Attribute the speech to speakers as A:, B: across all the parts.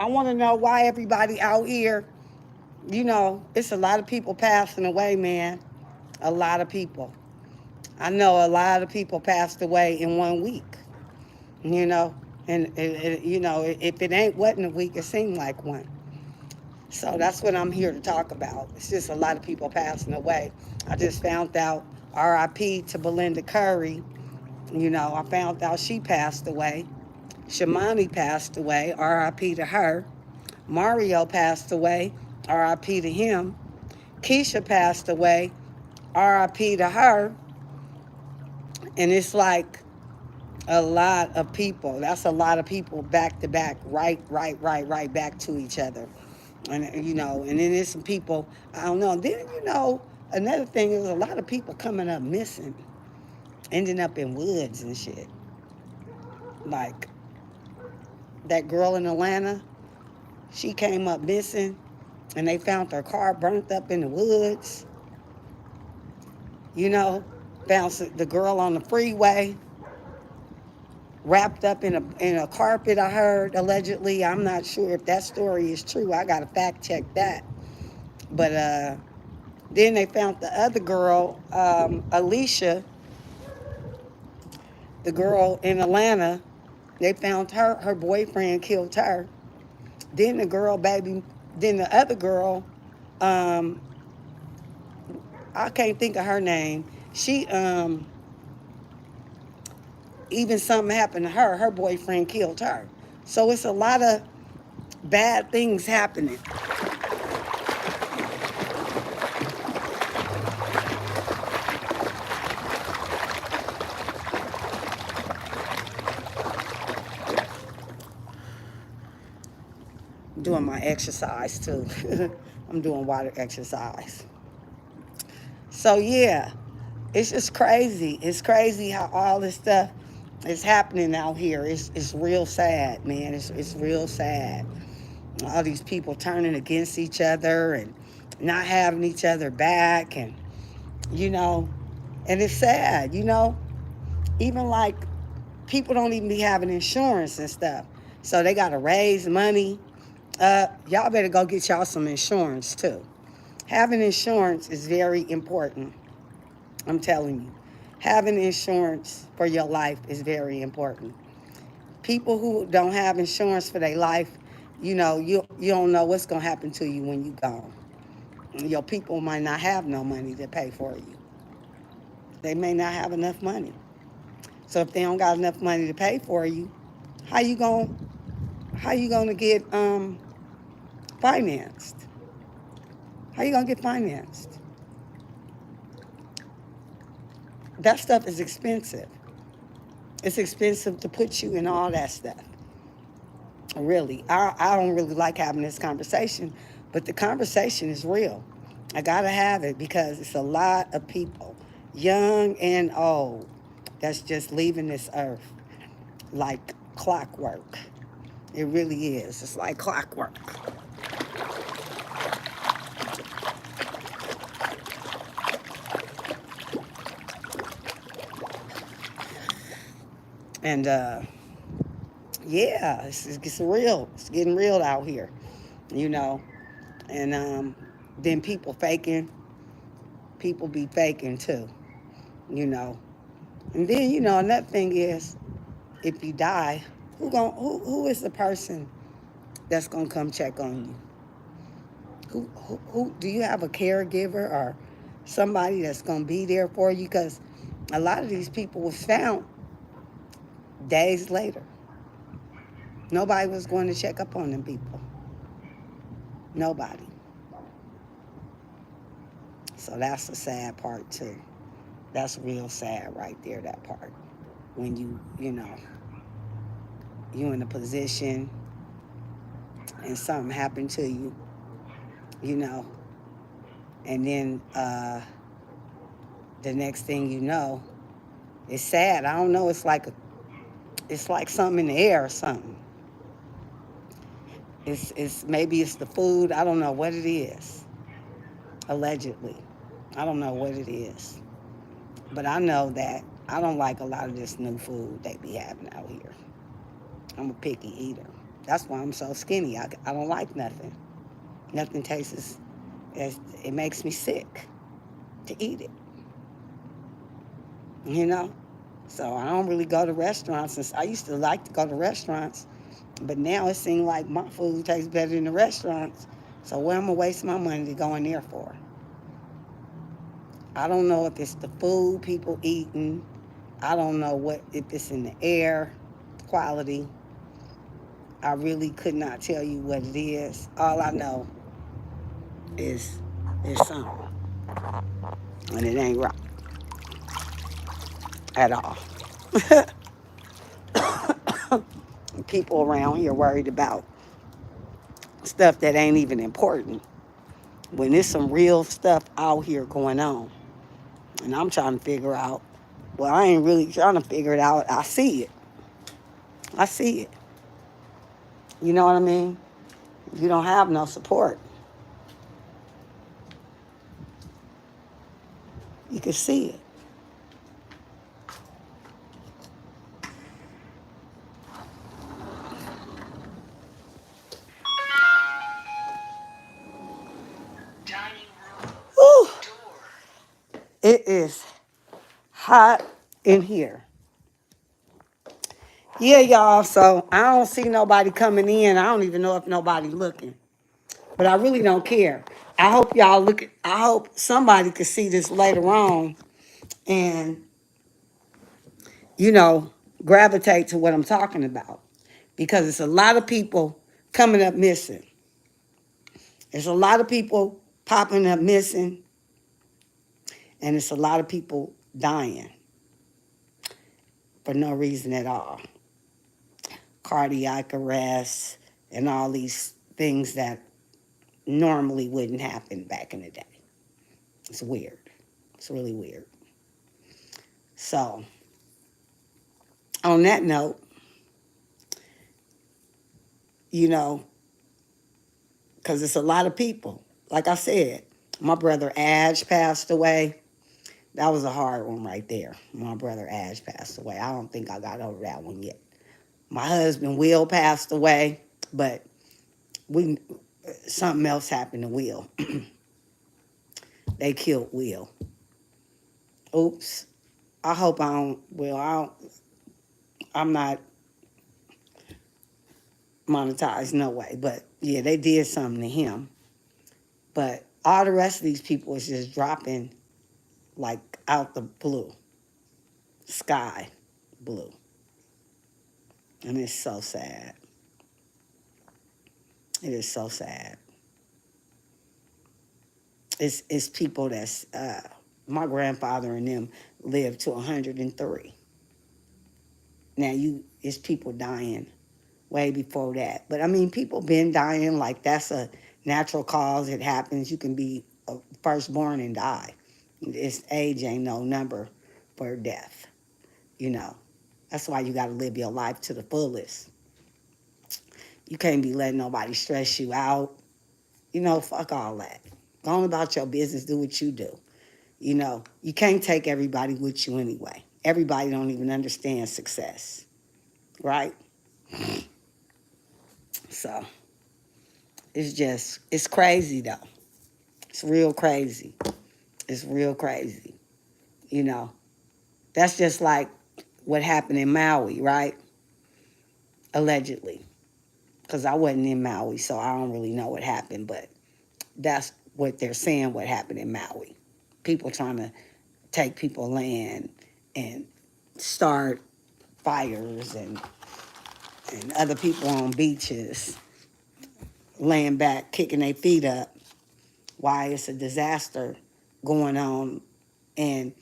A: I want to know why everybody out here, it's a lot of people passing away, man. A lot of people. I know a lot of people passed away in 1 week, you know. And, if it ain't wasn't a week, it seemed like one. So that's what I'm here to talk about. It's just a lot of people passing away. I just found out RIP to Belinda Curry. I found out she passed away. Shamani passed away. RIP to her. Mario passed away. RIP to him. Keisha passed away. RIP to her. And it's like a lot of people. That's a lot of people back to back, right back to each other. And then there's some people, I don't know. Then, another thing is a lot of people coming up missing, ending up in woods and shit. Like that girl in Atlanta, she came up missing and they found her car burnt up in the woods. You know, found the girl on the freeway wrapped up in a carpet. I heard allegedly. I'm not sure if that story is true. I gotta fact check that. But then they found the other girl, Alicia, the girl in Atlanta. They found her. Her boyfriend killed her. Then the girl, baby. Then the other girl, um, I can't think of her name. She even something happened to her. Her boyfriend killed her. So it's a lot of bad things happening. Doing my exercise too. I'm doing water exercise. So yeah, it's just crazy. It's crazy how all this stuff is happening out here. It's real sad, man. It's real sad. All these people turning against each other and not having each other back, and you know, and it's sad. Even like people don't even be having insurance and stuff, so they got to raise money. Y'all better go get y'all some insurance too. Having insurance is very important. I'm telling you. Having insurance for your life is very important. People who don't have insurance for their life, you don't know what's gonna happen to you when you gone. Your people might not have no money to pay for you. They may not have enough money. So if they don't got enough money to pay for you, how you going how you gonna get financed? How you gonna get financed? That stuff is expensive. It's expensive to put you in all that stuff. Really, I don't really like having this conversation, but the conversation is real. I gotta have it because it's a lot of people, young and old, that's just leaving this earth like clockwork. It really is. It's like clockwork. And yeah, it's real. It's getting real out here, you know. And then people be faking too, you know. And then another thing is, if you die, who is the person that's gonna come check on you? Who do you have a caregiver or somebody that's gonna be there for you? Because a lot of these people was found days later. Nobody was going to check up on them people. Nobody. So that's the sad part too. That's real sad right there. That part when you in a position and something happened to you, you know, and then the next thing you know, it's sad. I don't know. It's like something in the air or something. It's maybe it's the food. I don't know what it is. Allegedly, I don't know what it is, but I know that I don't like a lot of this new food they be having out here. I'm a picky eater. That's why I'm so skinny. I don't like nothing. Nothing tastes it makes me sick to eat it, you know? So I don't really go to restaurants. And I used to like to go to restaurants, but now it seems like my food tastes better than the restaurants. So what am I waste my money to go in there for? I don't know if it's the food people eating. I don't know if it's in the air quality. I really could not tell you what it is. All I know is there's something, and it ain't right at all. People around here worried about stuff that ain't even important when there's some real stuff out here going on. And I'm trying to figure out, well, I ain't really trying to figure it out. I see it. I see it. You know what I mean? You don't have no support. You can see it. Whew. It is hot in here. Yeah, y'all. So I don't see nobody coming in. I don't even know if nobody looking. But I really don't care. I hope y'all look at, I hope somebody could see this later on and, you know, gravitate to what I'm talking about. Because it's a lot of people coming up missing. There's a lot of people popping up missing. And it's a lot of people dying for no reason at all. Cardiac arrest and all these things that normally wouldn't happen back in the day. It's weird. It's really weird. So, on that note, you know, because it's a lot of people. Like I said, my brother Aj passed away. That was a hard one right there. My brother Aj passed away. I don't think I got over that one yet. My husband Will passed away, but something else happened to Will. They killed Will. Oops. I hope I don't. Well, I'm not monetized, no way. But yeah, they did something to him. But all the rest of these people is just dropping like out the blue, sky blue. And it's so sad. It is so sad. It's people that's, my grandfather and them lived to 103. Now it's people dying way before that. But I mean, people been dying like that's a natural cause. It happens. You can be firstborn and die. Its age ain't no number for death. You know, that's why you got to live your life to the fullest. You can't be letting nobody stress you out. You know, fuck all that. Go on about your business. Do what you do. You know, you can't take everybody with you anyway. Everybody don't even understand success, right? So it's crazy though. It's real crazy. It's real crazy. You know, that's just like what happened in Maui, right? Allegedly. Because I wasn't in Maui, so I don't really know what happened, but that's what they're saying what happened in Maui. People trying to take people land and start fires and other people on beaches laying back, kicking their feet up while it's a disaster going on. And,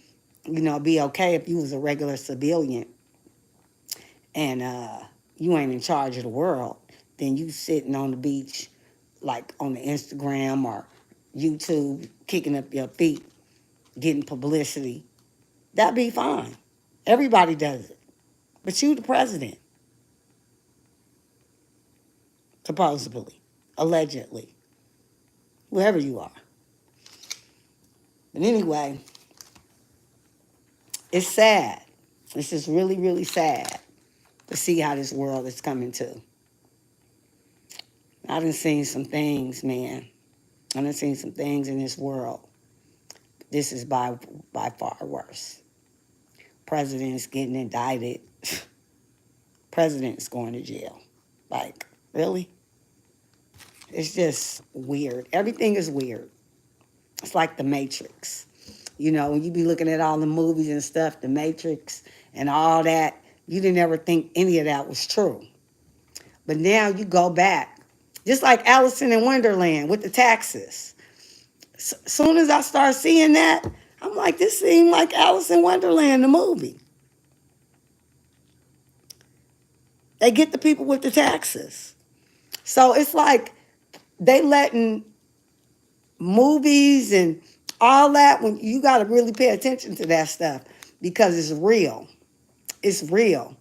A: you know, it'd be okay if you was a regular civilian and you ain't in charge of the world, then you sitting on the beach like on the Instagram or YouTube, kicking up your feet, getting publicity. That'd be fine. Everybody does it. But you the president, supposedly, allegedly, whoever you are. But anyway, it's sad. This is really, really sad to see how this world is coming to. I done seen some things, man. I done seen some things in this world. This is by far worse. Presidents getting indicted. Presidents going to jail. Like, really? It's just weird. Everything is weird. It's like the Matrix. You know, when you be looking at all the movies and stuff, the Matrix and all that, you didn't ever think any of that was true. But now you go back, just like Alice in Wonderland with the taxes. Soon as I start seeing that, I'm like, this seemed like Alice in Wonderland, the movie. They get the people with the taxes. So it's like they letting movies and all that, when you got to really pay attention to that stuff because it's real. It's real.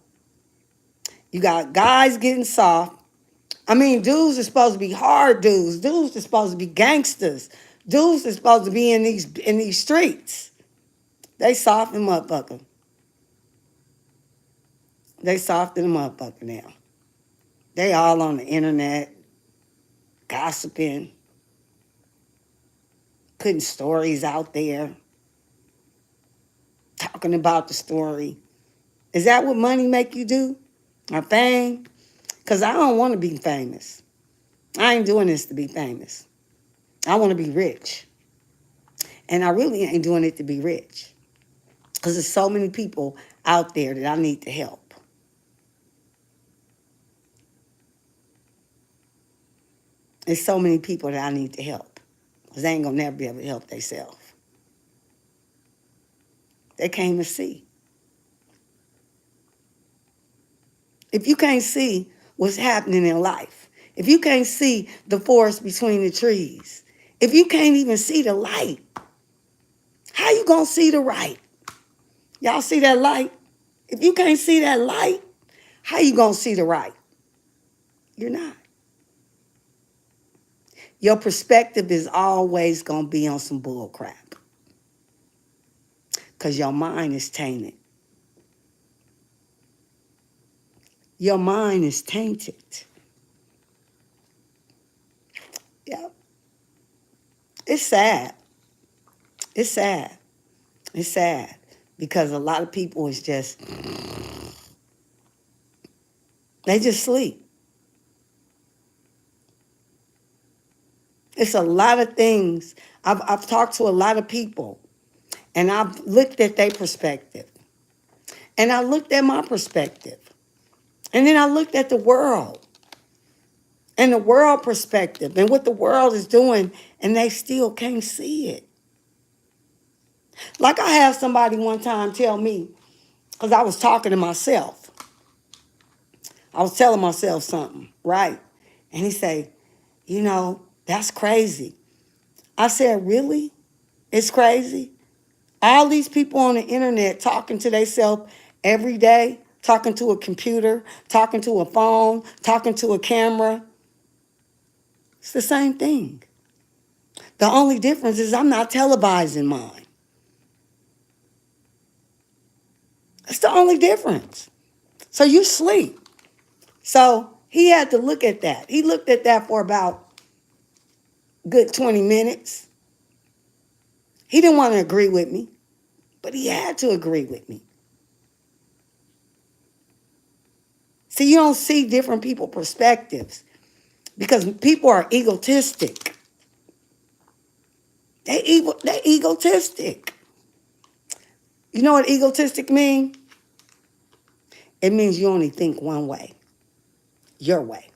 A: You got guys getting soft. I mean, dudes are supposed to be hard dudes. Dudes are supposed to be gangsters. Dudes are supposed to be in these streets. They soft and motherfucker. They soft and motherfucker now. They all on the internet, gossiping, putting stories out there, talking about the story. Is that what money make you do? Or fame? Because I don't want to be famous. I ain't doing this to be famous. I want to be rich. And I really ain't doing it to be rich. Because there's so many people out there that I need to help. There's so many people that I need to help. Because they ain't going to never be able to help themselves. They can't even see. If you can't see what's happening in life, if you can't see the forest between the trees, if you can't even see the light, how you gonna see the right? Y'all see that light? If you can't see that light, how you gonna see the right? You're not. Your perspective is always gonna be on some bull crap. Because your mind is tainted. Your mind is tainted. Yep. It's sad. It's sad. It's sad. Because a lot of people is just, they just sleep. It's a lot of things. I've talked to a lot of people, and I've looked at their perspective. And I looked at my perspective. And then I looked at the world. And the world perspective and what the world is doing, and they still can't see it. Like I had somebody one time tell me, because I was talking to myself. I was telling myself something, right? And he said, you know, that's crazy. I said, really? It's crazy? All these people on the internet talking to themselves every day, talking to a computer, talking to a phone, talking to a camera. It's the same thing. The only difference is I'm not televising mine. That's the only difference. So you sleep. So he had to look at that. He looked at that for about a good 20 minutes. He didn't want to agree with me, but he had to agree with me. See, you don't see different people's perspectives because people are egotistic. They're egotistic. You know what egotistic means? It means you only think one way, your way.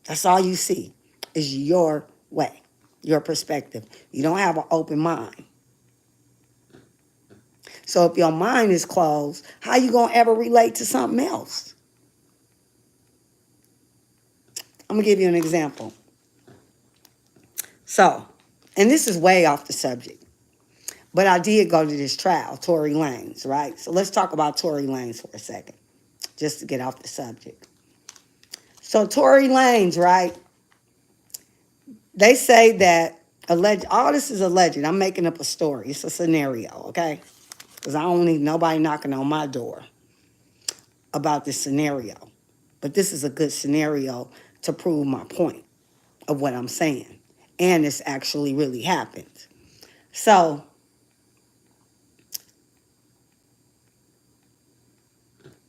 A: That's all you see is your way, your perspective. You don't have an open mind. So if your mind is closed, how you going to ever relate to something else? I'm going to give you an example. So, and this is way off the subject, but I did go to this trial, Tory Lanez, right? So let's talk about Tory Lanez for a second, just to get off the subject. So Tory Lanez, right? They say that all this is alleged. I'm making up a story. It's a scenario, okay? Because I don't need nobody knocking on my door about this scenario. But this is a good scenario to prove my point of what I'm saying. And this actually really happened. So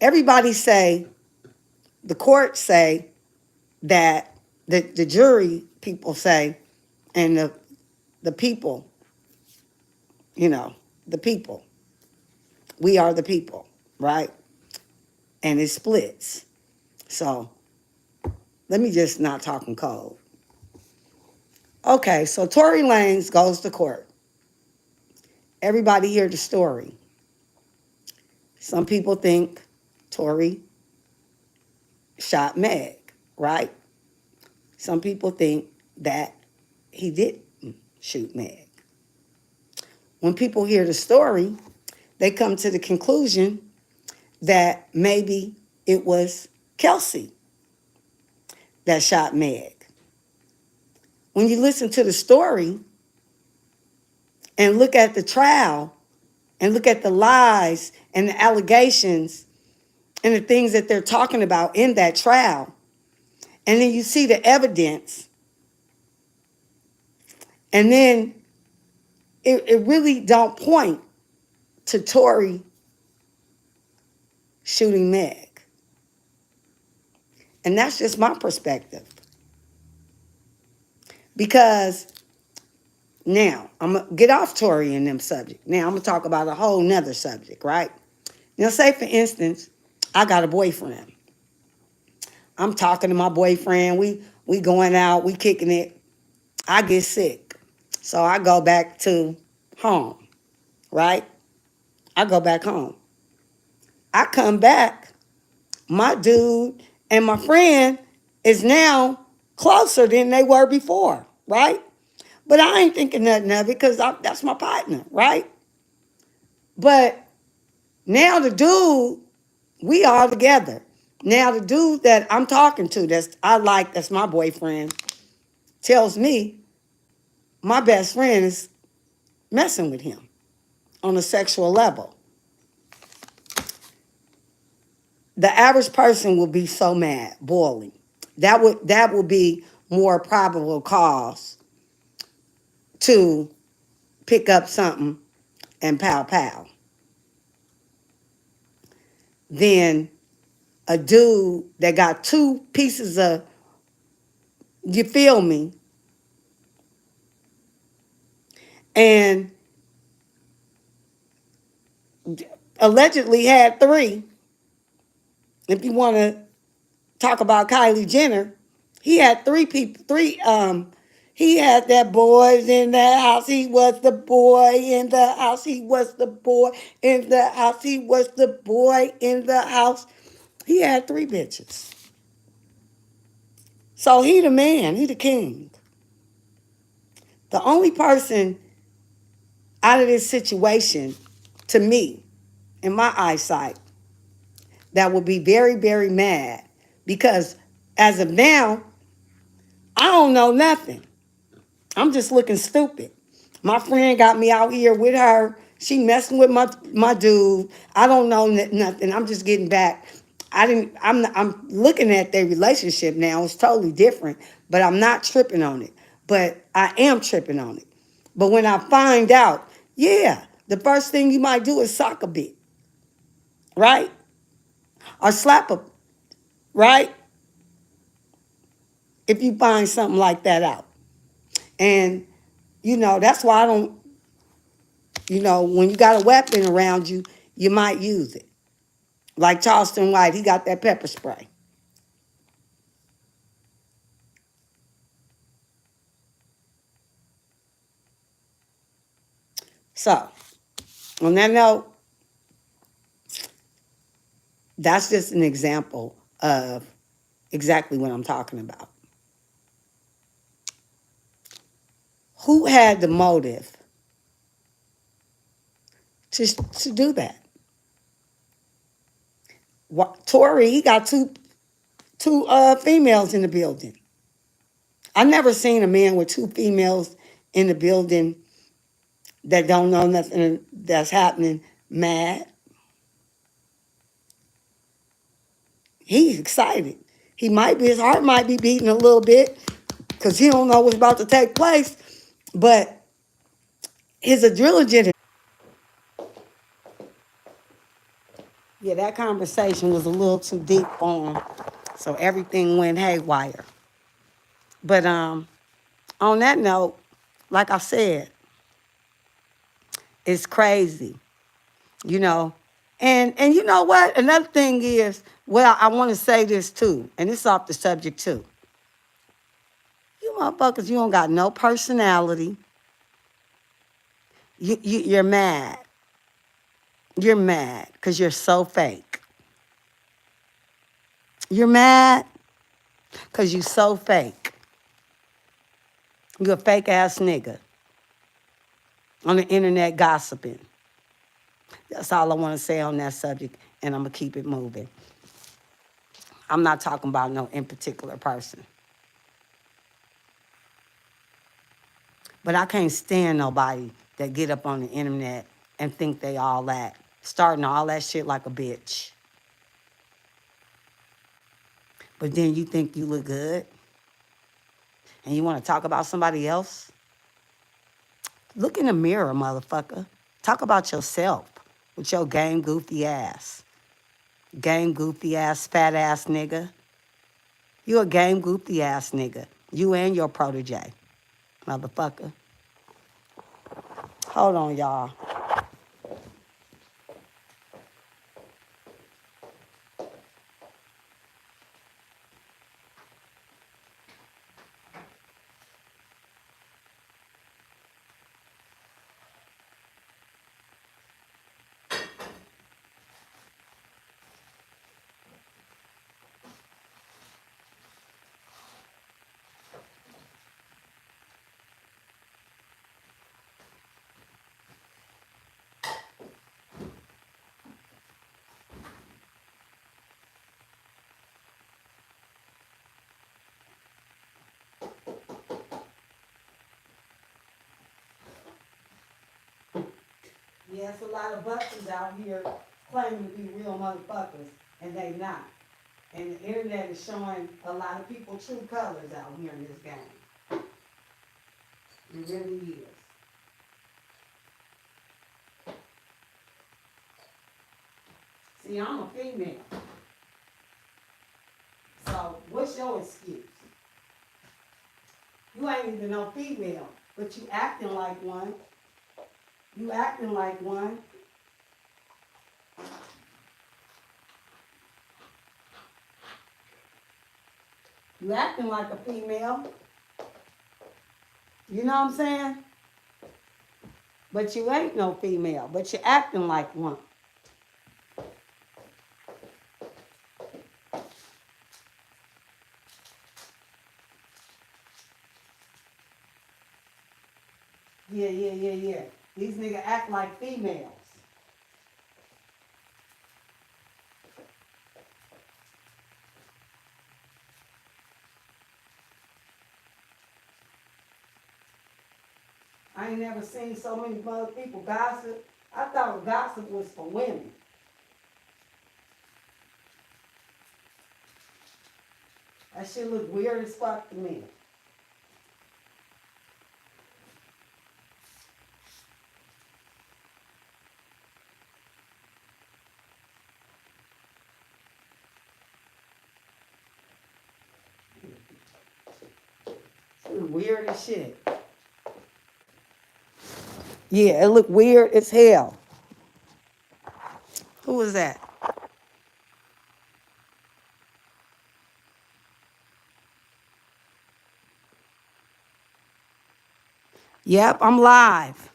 A: everybody say, the court say that the jury people say, and the people, you know, the people, we are the people, right? And it splits. So let me just not talk in code. Okay, so Tory Lanez goes to court. Everybody hear the story. Some people think Tory shot Meg, right? Some people think that he didn't shoot Meg. When people hear the story, they come to the conclusion that maybe it was Kelsey that shot Meg. When you listen to the story and look at the trial and look at the lies and the allegations and the things that they're talking about in that trial, and then you see the evidence, and then it really don't point to Tory shooting Meg. And that's just my perspective. Because now, I'm going to get off Tory and them subject. Now, I'm going to talk about a whole nother subject, right? Now, say, for instance, I got a boyfriend. I'm talking to my boyfriend. We going out. We kicking it. I get sick. So I go back to home, right? I go back home. I come back. My dude and my friend is now closer than they were before, right? But I ain't thinking nothing of it because that's my partner, right? But now the dude, we all together. Now the dude that I'm talking to, that's my boyfriend, tells me my best friend is messing with him on a sexual level. The average person will be so mad, boiling. That would be more probable cause to pick up something and pow pow than a dude that got two pieces of, you feel me, and allegedly had three. If you want to talk about Kylie Jenner, he had three people, he had that boys in the house. He was the boy in the house. He was the boy in the house. He was the boy in the house. He had three bitches. So he the man. He the king. The only person out of this situation, to me, in my eyesight, that would be very, very mad, because as of now, I don't know nothing. I'm just looking stupid. My friend got me out here with her. She messing with my dude. I don't know nothing. I'm just getting back. I'm looking at their relationship now. It's totally different, but I'm not tripping on it. But I am tripping on it. But when I find out, yeah, the first thing you might do is sock a bit, right? Or slap a, right? If you find something like that out. And, that's why I don't, when you got a weapon around you, you might use it. Like Charleston White, he got that pepper spray. So, on that note, that's just an example of exactly what I'm talking about. Who had the motive to do that? Tory, he got two females in the building. I never seen a man with two females in the building that don't know nothing that's happening mad. He's excited. His heart might be beating a little bit because he don't know what's about to take place. But his adrenaline. Yeah, that conversation was a little too deep on him. So everything went haywire. But on that note, like I said, it's crazy, you know. And you know what? Another thing is, well, I want to say this too, and it's off the subject too. You motherfuckers, you don't got no personality. You're mad. You're mad because you're so fake. You're mad because you so fake. You're a fake ass nigga on the internet gossiping. That's all I want to say on that subject, and I'm going to keep it moving. I'm not talking about no in particular person. But I can't stand nobody that get up on the internet and think they all that. Starting all that shit like a bitch. But then you think you look good? And you want to talk about somebody else? Look in the mirror, motherfucker. Talk about yourself with your game goofy ass. Game goofy ass, fat ass nigga. You a game goofy ass nigga. You and your protege, motherfucker. Hold on, y'all. Yeah, it's a lot of busters out here claiming to be real motherfuckers, and they not. And the internet is showing a lot of people true colors out here in this game. It really is. See, I'm a female. So what's your excuse? You ain't even no female, but you acting like one. You acting like one. You acting like a female. You know what I'm saying? But you ain't no female, but you're acting like one. Yeah. These niggas act like females. I ain't never seen so many other people gossip. I thought gossip was for women. That shit look weird as fuck to me. It look weird as shit. Yeah, it look weird as hell. Who was that? Yep, I'm live.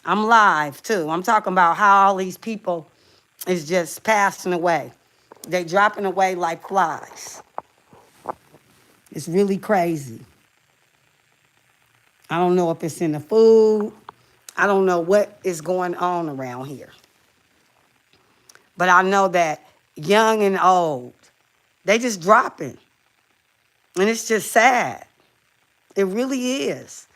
A: I'm live too. I'm talking about how all these people is just passing away. They dropping away like flies. It's really crazy. I don't know if it's in the food. I don't know what is going on around here. But I know that young and old, they just dropping. And it's just sad. It really is.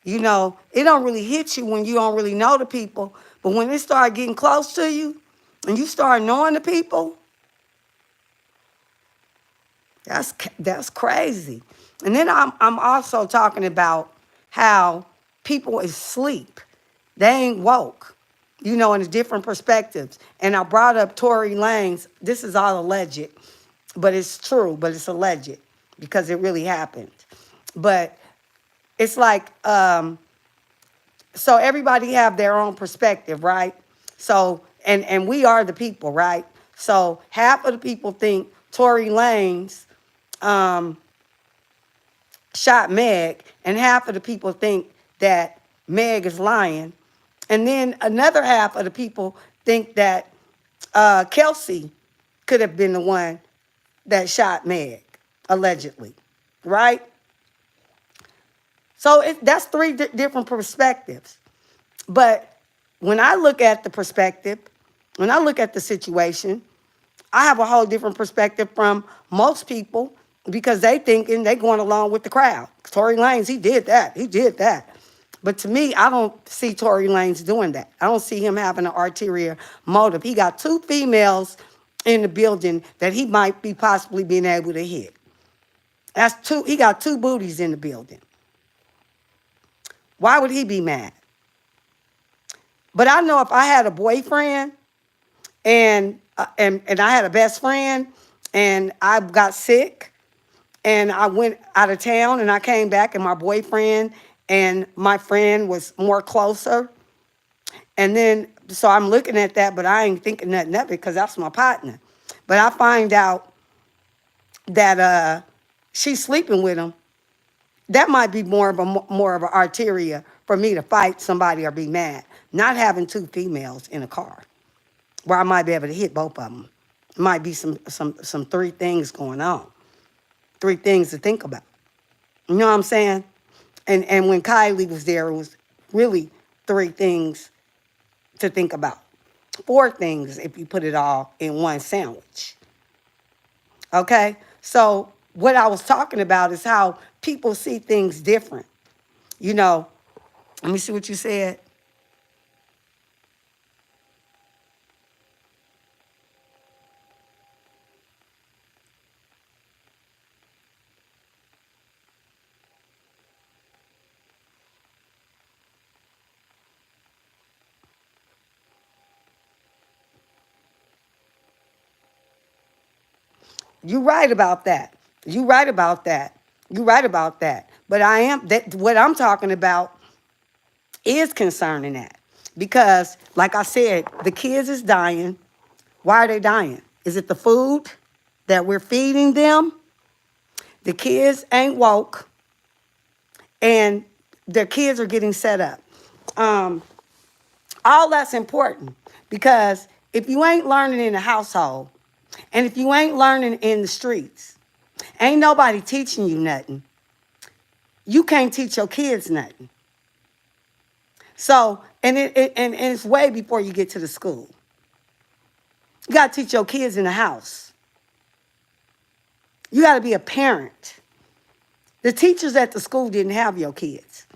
A: You know, it don't really hit you when you don't really know the people. But when it start getting close to you and you start knowing the people, That's crazy. And then I'm also talking about how people is asleep. They ain't woke, in different perspectives. And I brought up Tory Lanez. This is all alleged, but it's true, but it's alleged because it really happened. But it's like, so everybody have their own perspective, right? So, and we are the people, right? So half of the people think Tory Lanez shot Meg, and half of the people think that Meg is lying. And then another half of the people think that Kelsey could have been the one that shot Meg, allegedly, right? So that's three different perspectives. But when I look at the perspective, when I look at the situation, I have a whole different perspective from most people because they thinking they going along with the crowd. Tory Lanez, he did that. He did that. But to me, I don't see Tory Lanez doing that. I don't see him having an ulterior motive. He got two females in the building that he might be possibly being able to hit. That's two. He got two booties in the building. Why would he be mad? But I know if I had a boyfriend and I had a best friend and I got sick and I went out of town and I came back and my boyfriend and my friend was more closer. And then, so I'm looking at that, but I ain't thinking nothing of it because that's my partner. But I find out that she's sleeping with him. That might be more of an arteria for me to fight somebody or be mad. Not having two females in a car where I might be able to hit both of them. Might be some three things going on. Three things to think about. You know what I'm saying? And when Kylie was there, it was really three things to think about. Four things if you put it all in one sandwich. Okay? So what I was talking about is how people see things different. Let me see what you said. You're right about that. You're right about that. You're right about that. But what I'm talking about is concerning that. Because, like I said, the kids is dying. Why are they dying? Is it the food that we're feeding them? The kids ain't woke. And their kids are getting set up. All that's important. Because if you ain't learning in the household, and if you ain't learning in the streets, ain't nobody teaching you nothing. You can't teach your kids nothing. So, and it's way before you get to the school. You got to teach your kids in the house. You got to be a parent. The teachers at the school didn't have your kids.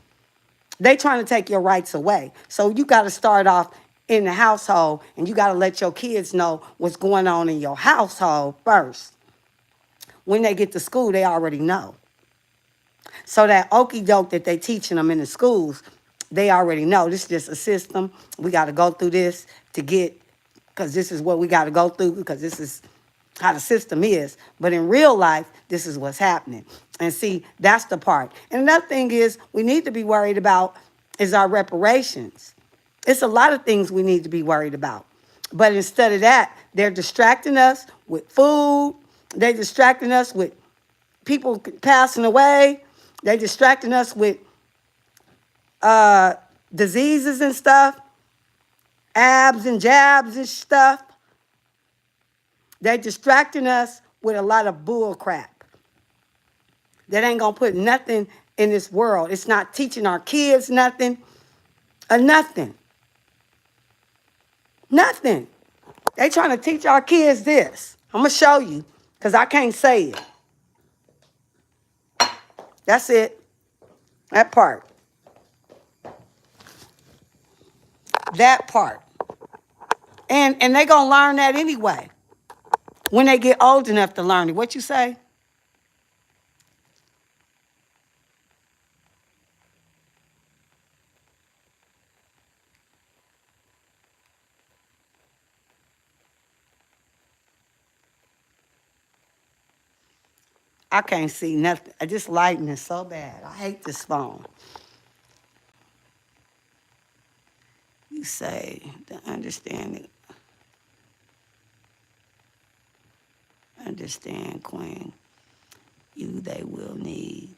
A: They trying to take your rights away. So you got to start off in the household, and you got to let your kids know what's going on in your household first. When they get to school, they already know. So that okie doke that they teaching them in the schools, they already know. This is just a system. We got to go through this to get, because this is what we got to go through, because this is how the system is. But in real life, this is what's happening. And see, that's the part. And another thing is we need to be worried about is our reparations. It's a lot of things we need to be worried about. But instead of that, they're distracting us with food. They're distracting us with people passing away. They're distracting us with diseases and stuff, abs and jabs and stuff. They're distracting us with a lot of bull crap that ain't going to put nothing in this world. It's not teaching our kids nothing. Nothing. Nothing. They trying to teach our kids this. I'm going to show you because I can't say it. That's it. That part. That part. And they going to learn that anyway when they get old enough to learn it. What you say? I can't see nothing. This lighting is so bad. I hate this phone. You say the understand, Queen. You they will need.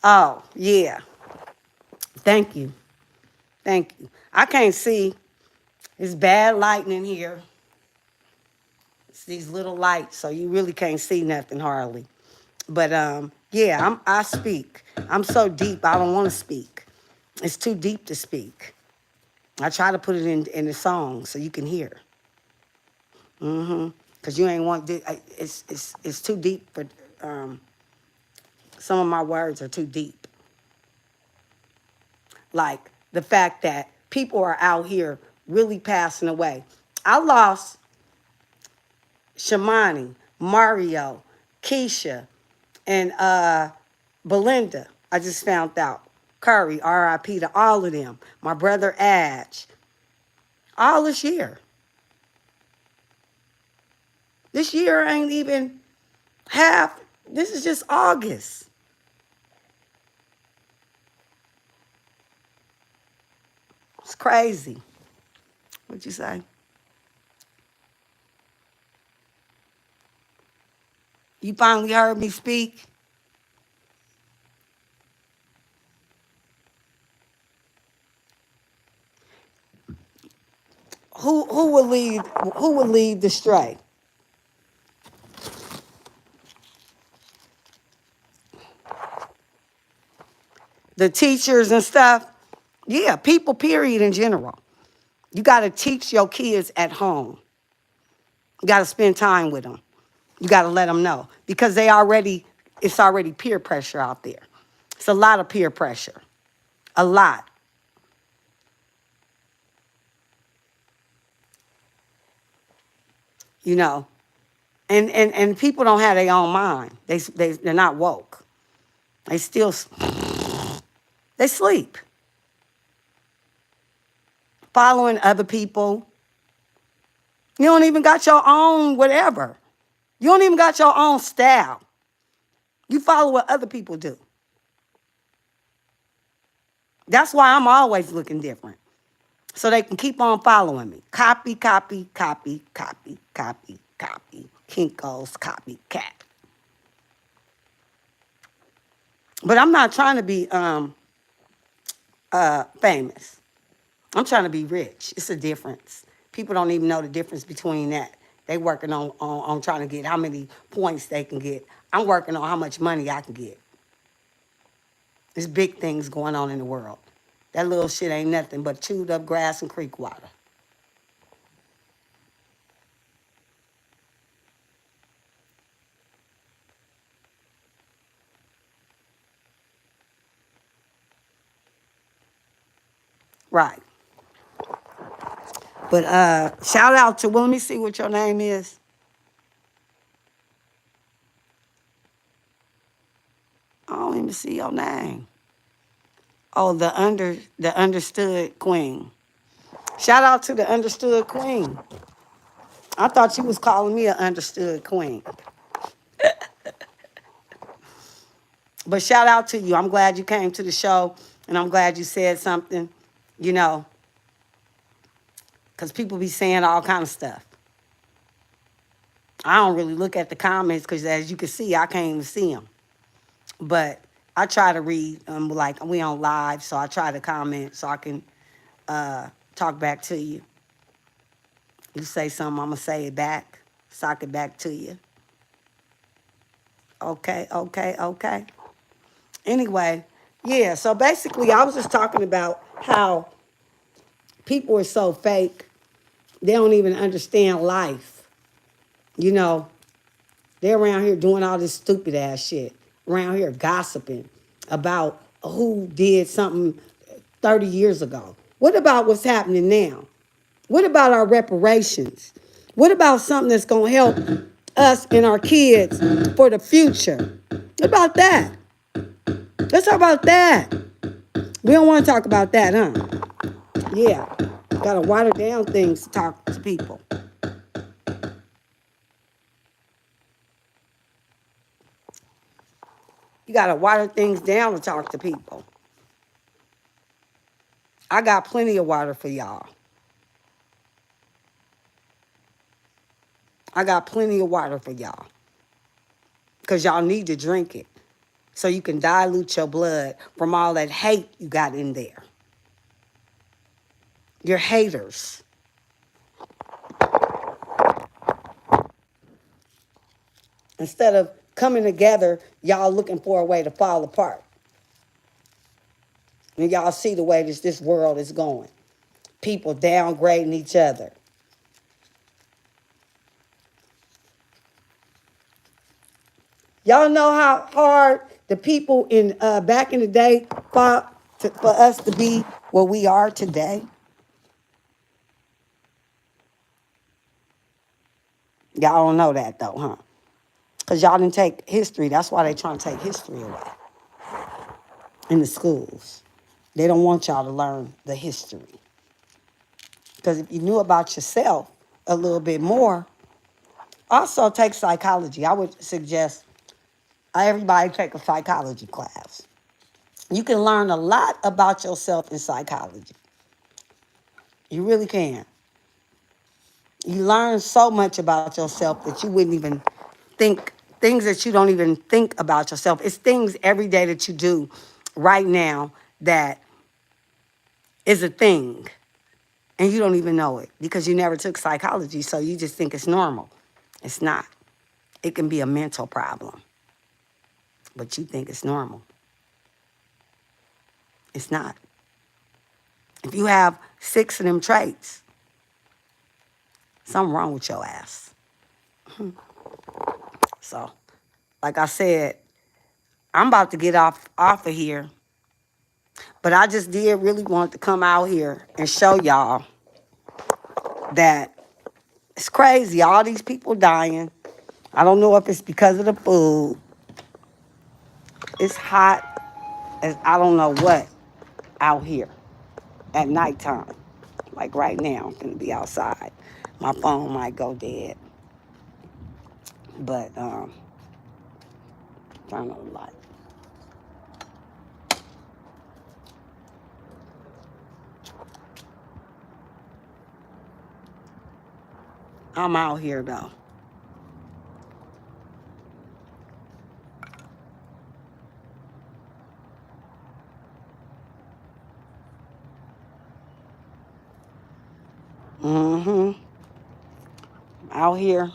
A: Oh, yeah. Thank you. Thank you. I can't see. It's bad lighting in here. It's these little lights, so you really can't see nothing hardly. But yeah, I speak. I'm so deep, I don't want to speak. It's too deep to speak. I try to put it in the song so you can hear. Cause you ain't want it's too deep for some of my words are too deep. Like the fact that people are out here really passing away. I lost Shamani, Mario, Keisha, and Belinda. I just found out. Curry, R.I.P. to all of them. My brother Adge. All this year. This year ain't even half. This is just August. It's crazy. What'd you say? You finally heard me speak? Who would lead the stray? The teachers and stuff? Yeah, people period in general. You got to teach your kids at home. You got to spend time with them. You got to let them know because it's already peer pressure out there. It's a lot of peer pressure. A lot. You know, and people don't have their own mind. They're not woke. They still, they sleep. Following other people. You don't even got your own whatever. You don't even got your own style. You follow what other people do. That's why I'm always looking different. So they can keep on following me. Copy, copy, copy, copy, copy, copy. Kinko's copycat. But I'm not trying to be famous. I'm trying to be rich. It's a difference. People don't even know the difference between that. They working on trying to get how many points they can get. I'm working on how much money I can get. There's big things going on in the world. That little shit ain't nothing but chewed up grass and creek water. Right. But shout out to, well, let me see what your name is. I don't even see your name. Oh, the understood queen. Shout out to the understood queen. I thought you was calling me an understood queen. But shout out to you. I'm glad you came to the show, and I'm glad you said something, you know, because people be saying all kind of stuff. I don't really look at the comments because, as you can see, I can't even see them. But I try to read, like we on live, so I try to comment so I can talk back to you. You say something, I'm going to say it back, sock it back to you. Okay, okay, okay. Anyway, yeah, so basically I was just talking about how people are so fake, they don't even understand life. You know, they're around here doing all this stupid ass shit, around here gossiping about who did something 30 years ago. What about what's happening now? What about our reparations? What about something that's going to help us and our kids for the future? What about that? Let's talk about that. We don't want to talk about that, huh? Yeah. Gotta water down things to talk to people. You gotta water things down to talk to people. I got plenty of water for y'all. I got plenty of water for y'all. Because y'all need to drink it so you can dilute your blood from all that hate you got in there. You're haters. Instead of coming together, y'all looking for a way to fall apart. And y'all see the way this world is going. People downgrading each other. Y'all know how hard the people in back in the day fought for us to be where we are today? Y'all don't know that though, huh? Because y'all didn't take history. That's why they trying to take history away in the schools. They don't want y'all to learn the history. Because if you knew about yourself a little bit more, also take psychology. I would suggest everybody take a psychology class. You can learn a lot about yourself in psychology. You really can. You learn so much about yourself that you wouldn't even think, things that you don't even think about yourself. It's things every day that you do right now that is a thing. And you don't even know it because you never took psychology, so you just think it's normal. It's not. It can be a mental problem, but you think it's normal. It's not. If you have 6 of them traits, something wrong with your ass. So, like I said, I'm about to get off of here, but I just did really want to come out here and show y'all that it's crazy. All these people dying. I don't know if it's because of the food. It's hot as I don't know what out here at nighttime. Like right now, I'm gonna be outside. My phone might go dead. But turn on the light. I'm out here though. Mm-hmm. Out here.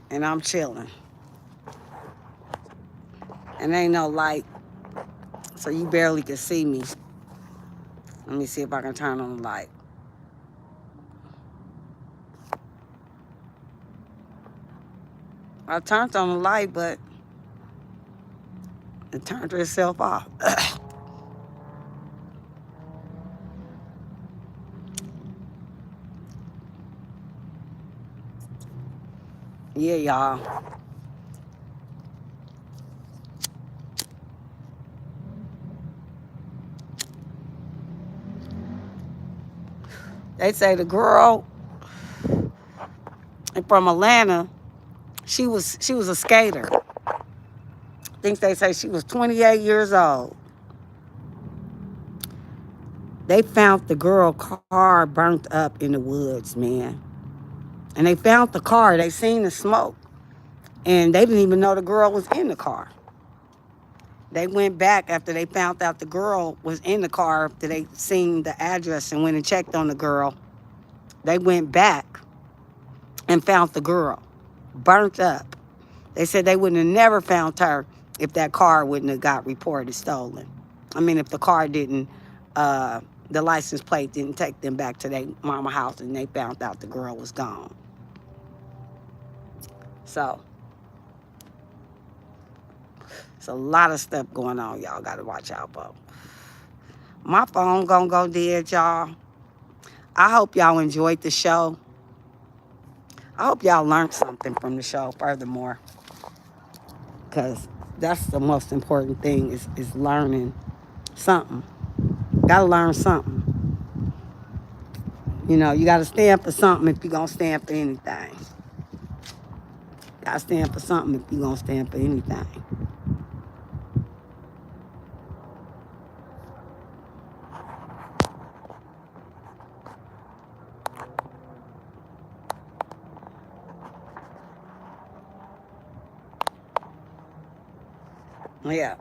A: And I'm chilling. And ain't no light. So you barely can see me. Let me see if I can turn on the light. I turned on the light, but it turned itself off. Yeah, y'all. They say the girl from Atlanta, she was a skater. I think they say she was 28 years old. They found the girl car burnt up in the woods, man. And they found the car. They seen the smoke. And they didn't even know the girl was in the car. They went back after they found out the girl was in the car, after they seen the address and went and checked on the girl. They went back and found the girl burnt up. They said they wouldn't have never found her if that car wouldn't have got reported stolen. I mean, if the car didn't, the license plate didn't take them back to their mama house and they found out the girl was gone. So, it's a lot of stuff going on, y'all got to watch out for. My phone gonna go dead, y'all. I hope y'all enjoyed the show. I hope y'all learned something from the show furthermore. Because That's the most important thing is learning something. Gotta learn something. You know, you gotta stand for something if you're gonna stand for anything. Gotta stand for something if you're gonna stand for anything. Yeah.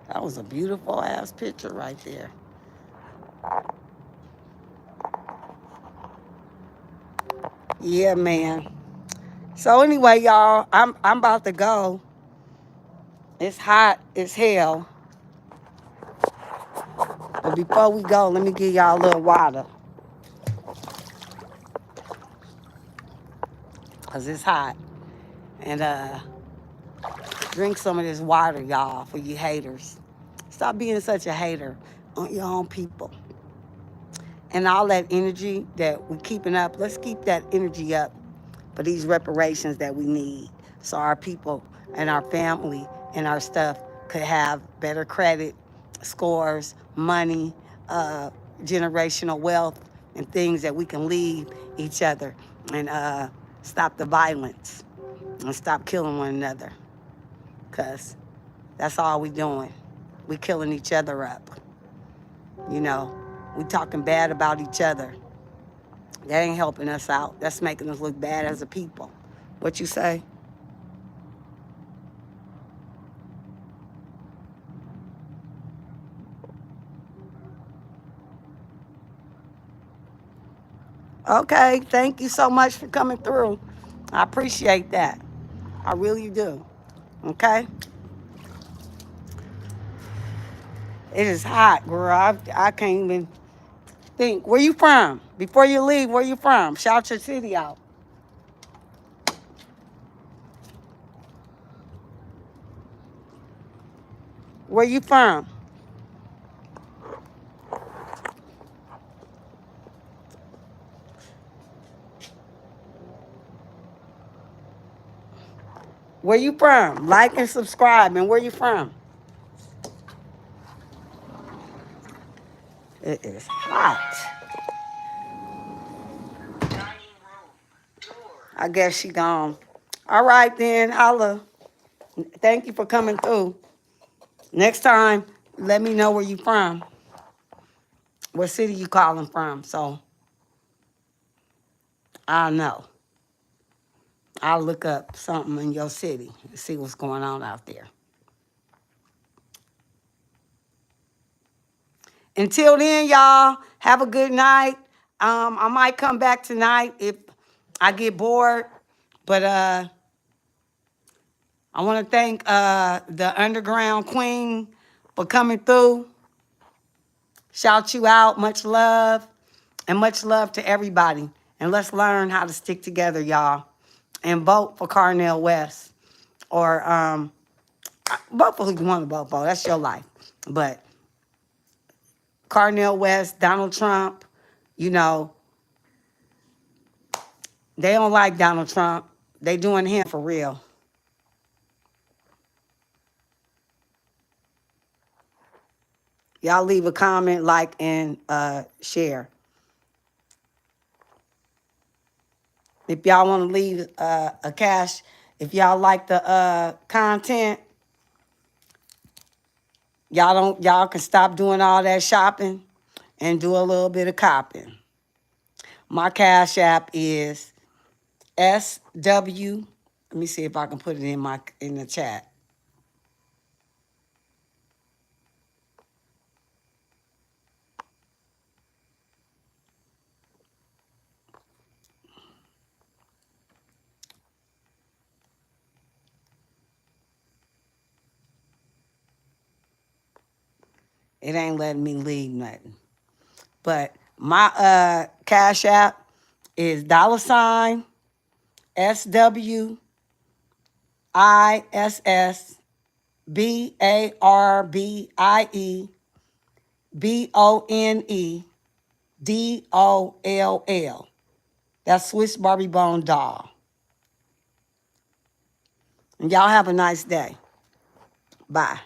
A: That was a beautiful ass picture right there. Yeah, man. So anyway, y'all, I'm about to go. It's hot as hell. But before we go, let me give y'all a little water. Cause it's hot. And drink some of this water, y'all, for you haters. Stop being such a hater on your own people. And all that energy that we're keeping up, let's keep that energy up for these reparations that we need. So our people and our family and our stuff could have better credit scores, money, generational wealth, and things that we can leave each other and stop the violence and stop killing one another. Because that's all we doing. We killing each other up. You know, we talking bad about each other. That ain't helping us out. That's making us look bad as a people. What you say? Okay, thank you so much for coming through. I appreciate that. I really do. Okay? It is hot, girl. I can't even think. Where you from? Before you leave, where you from? Shout your city out. Where you from? Where you from? Like and subscribe. And where you from? It is hot. I guess she gone. All right then, holla. Thank you for coming through. Next time, let me know where you from. What city you calling from, so I'll know. I'll look up something in your city and see what's going on out there. Until then, y'all, have a good night. I might come back tonight if I get bored, but I want to thank the Underground Queen for coming through. Shout you out, much love, and much love to everybody. And let's learn how to stick together, y'all, and vote for Carnell West or vote for who you want to vote for. That's your life, but Carnell West, Donald Trump, you know, they don't like Donald Trump. They doing him for real. Y'all leave a comment, like, and share. If y'all want to leave a cash, if y'all like the content, y'all can stop doing all that shopping and do a little bit of copping. My cash app is SW. Let me see if I can put it in the chat. It ain't letting me leave nothing. But my cash app is $SWISSBarbieBoneDoll. That's Swiss Barbie Bone Doll. And y'all have a nice day. Bye.